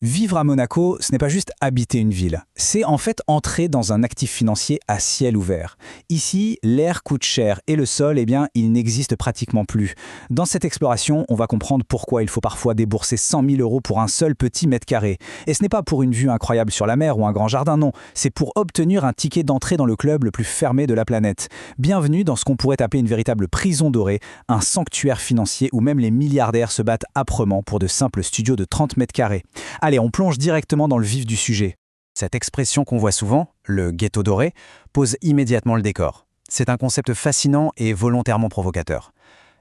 Vivre à Monaco, ce n'est pas juste habiter une ville, c'est en fait entrer dans un actif financier à ciel ouvert. Ici, l'air coûte cher et le sol, eh bien, il n'existe pratiquement plus. Dans cette exploration, on va comprendre pourquoi il faut parfois débourser 100 000 euros pour un seul petit mètre carré. Et ce n'est pas pour une vue incroyable sur la mer ou un grand jardin, non, c'est pour obtenir un ticket d'entrée dans le club le plus fermé de la planète. Bienvenue dans ce qu'on pourrait appeler une véritable prison dorée, un sanctuaire financier où même les milliardaires se battent âprement pour de simples studios de 30 mètres carrés. Allez, on plonge directement dans le vif du sujet. Cette expression qu'on voit souvent, le ghetto doré, pose immédiatement le décor. C'est un concept fascinant et volontairement provocateur.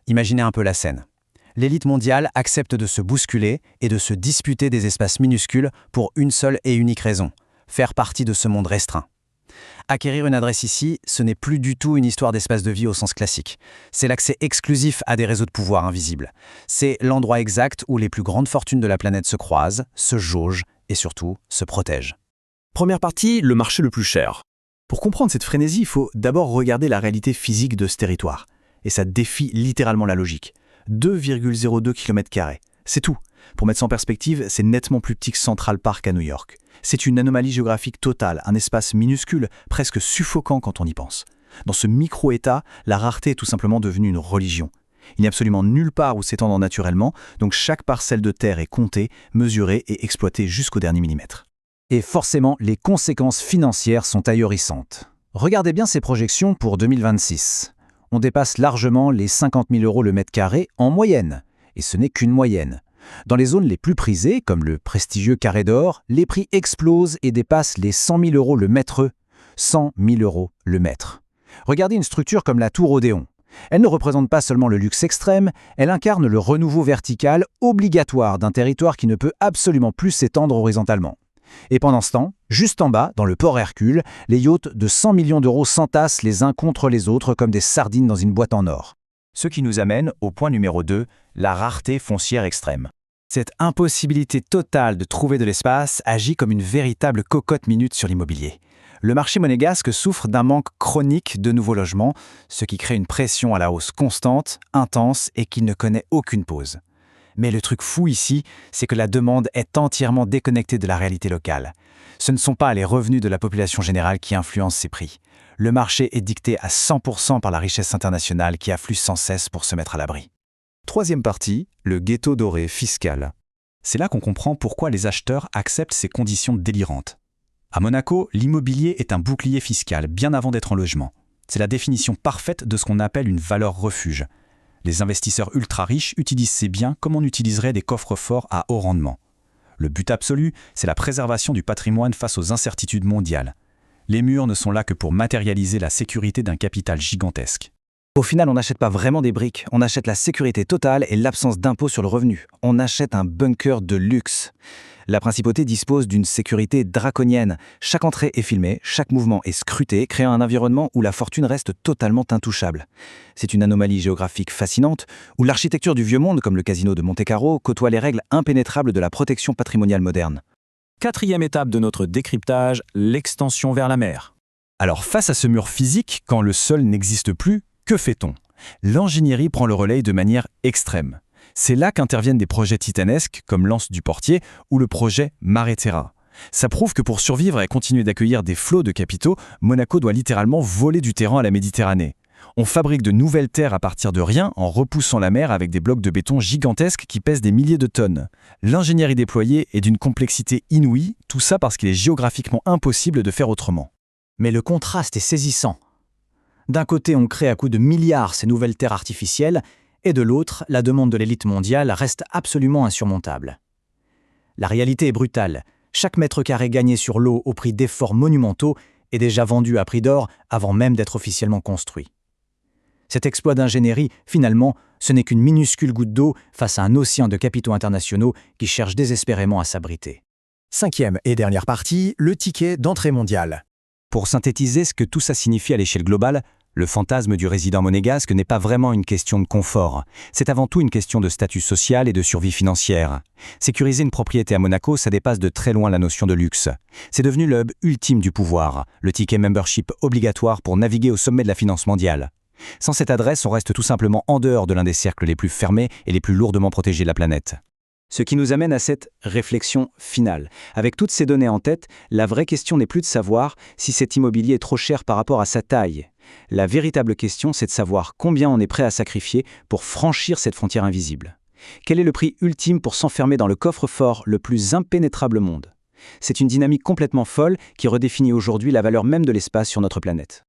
Imaginez un peu la scène. L'élite mondiale accepte de se bousculer et de se disputer des espaces minuscules pour une seule et unique raison, faire partie de ce monde restreint. Acquérir une adresse ici, ce n'est plus du tout une histoire d'espace de vie au sens classique. C'est l'accès exclusif à des réseaux de pouvoir invisibles. C'est l'endroit exact où les plus grandes fortunes de la planète se croisent, se jaugent et surtout se protègent. Première partie, le marché le plus cher. Pour comprendre cette frénésie, il faut d'abord regarder la réalité physique de ce territoire. Et ça défie littéralement la logique. 2,02 km². C'est tout. Pour mettre ça en perspective, c'est nettement plus petit que Central Park à New York. C'est une anomalie géographique totale, un espace minuscule, presque suffocant quand on y pense. Dans ce micro-État, la rareté est tout simplement devenue une religion. Il n'y a absolument nulle part où s'étendre naturellement, donc chaque parcelle de terre est comptée, mesurée et exploitée jusqu'au dernier millimètre. Et forcément, les conséquences financières sont ahurissantes. Regardez bien ces projections pour 2026. On dépasse largement les 50 000 euros le mètre carré en moyenne. Et ce n'est qu'une moyenne. Dans les zones les plus prisées, comme le prestigieux Carré d'Or, les prix explosent et dépassent les 100 000 euros le mètre. 100 000 euros le mètre. Regardez une structure comme la Tour Odéon. Elle ne représente pas seulement le luxe extrême, elle incarne le renouveau vertical obligatoire d'un territoire qui ne peut absolument plus s'étendre horizontalement. Et pendant ce temps, juste en bas, dans le port Hercule, les yachts de 100 millions d'euros s'entassent les uns contre les autres comme des sardines dans une boîte en or. Ce qui nous amène au point numéro 2, la rareté foncière extrême. Cette impossibilité totale de trouver de l'espace agit comme une véritable cocotte minute sur l'immobilier. Le marché monégasque souffre d'un manque chronique de nouveaux logements, ce qui crée une pression à la hausse constante, intense et qui ne connaît aucune pause. Mais le truc fou ici, c'est que la demande est entièrement déconnectée de la réalité locale. Ce ne sont pas les revenus de la population générale qui influencent ces prix. Le marché est dicté à 100% par la richesse internationale qui afflue sans cesse pour se mettre à l'abri. Troisième partie, le ghetto doré fiscal. C'est là qu'on comprend pourquoi les acheteurs acceptent ces conditions délirantes. À Monaco, l'immobilier est un bouclier fiscal bien avant d'être en logement. C'est la définition parfaite de ce qu'on appelle une valeur refuge. Les investisseurs ultra-riches utilisent ces biens comme on utiliserait des coffres-forts à haut rendement. Le but absolu, c'est la préservation du patrimoine face aux incertitudes mondiales. Les murs ne sont là que pour matérialiser la sécurité d'un capital gigantesque. Au final, on n'achète pas vraiment des briques, on achète la sécurité totale et l'absence d'impôt sur le revenu. On achète un bunker de luxe. La principauté dispose d'une sécurité draconienne. Chaque entrée est filmée, chaque mouvement est scruté, créant un environnement où la fortune reste totalement intouchable. C'est une anomalie géographique fascinante, où l'architecture du vieux monde, comme le casino de Monte-Carlo, côtoie les règles impénétrables de la protection patrimoniale moderne. Quatrième étape de notre décryptage, l'extension vers la mer. Alors face à ce mur physique, quand le sol n'existe plus, que fait-on ? L'ingénierie prend le relais de manière extrême. C'est là qu'interviennent des projets titanesques comme l'Anse du Portier ou le projet Mare Terra. Ça prouve que pour survivre et continuer d'accueillir des flots de capitaux, Monaco doit littéralement voler du terrain à la Méditerranée. On fabrique de nouvelles terres à partir de rien en repoussant la mer avec des blocs de béton gigantesques qui pèsent des milliers de tonnes. L'ingénierie déployée est d'une complexité inouïe, tout ça parce qu'il est géographiquement impossible de faire autrement. Mais le contraste est saisissant. D'un côté, on crée à coups de milliards ces nouvelles terres artificielles, et de l'autre, la demande de l'élite mondiale reste absolument insurmontable. La réalité est brutale. Chaque mètre carré gagné sur l'eau au prix d'efforts monumentaux est déjà vendu à prix d'or avant même d'être officiellement construit. Cet exploit d'ingénierie, finalement, ce n'est qu'une minuscule goutte d'eau face à un océan de capitaux internationaux qui cherchent désespérément à s'abriter. Cinquième et dernière partie, le ticket d'entrée mondiale. Pour synthétiser ce que tout ça signifie à l'échelle globale, le fantasme du résident monégasque n'est pas vraiment une question de confort. C'est avant tout une question de statut social et de survie financière. Sécuriser une propriété à Monaco, ça dépasse de très loin la notion de luxe. C'est devenu le hub ultime du pouvoir, le ticket membership obligatoire pour naviguer au sommet de la finance mondiale. Sans cette adresse, on reste tout simplement en dehors de l'un des cercles les plus fermés et les plus lourdement protégés de la planète. Ce qui nous amène à cette réflexion finale. Avec toutes ces données en tête, la vraie question n'est plus de savoir si cet immobilier est trop cher par rapport à sa taille. La véritable question, c'est de savoir combien on est prêt à sacrifier pour franchir cette frontière invisible. Quel est le prix ultime pour s'enfermer dans le coffre-fort le plus impénétrable au monde ? C'est une dynamique complètement folle qui redéfinit aujourd'hui la valeur même de l'espace sur notre planète.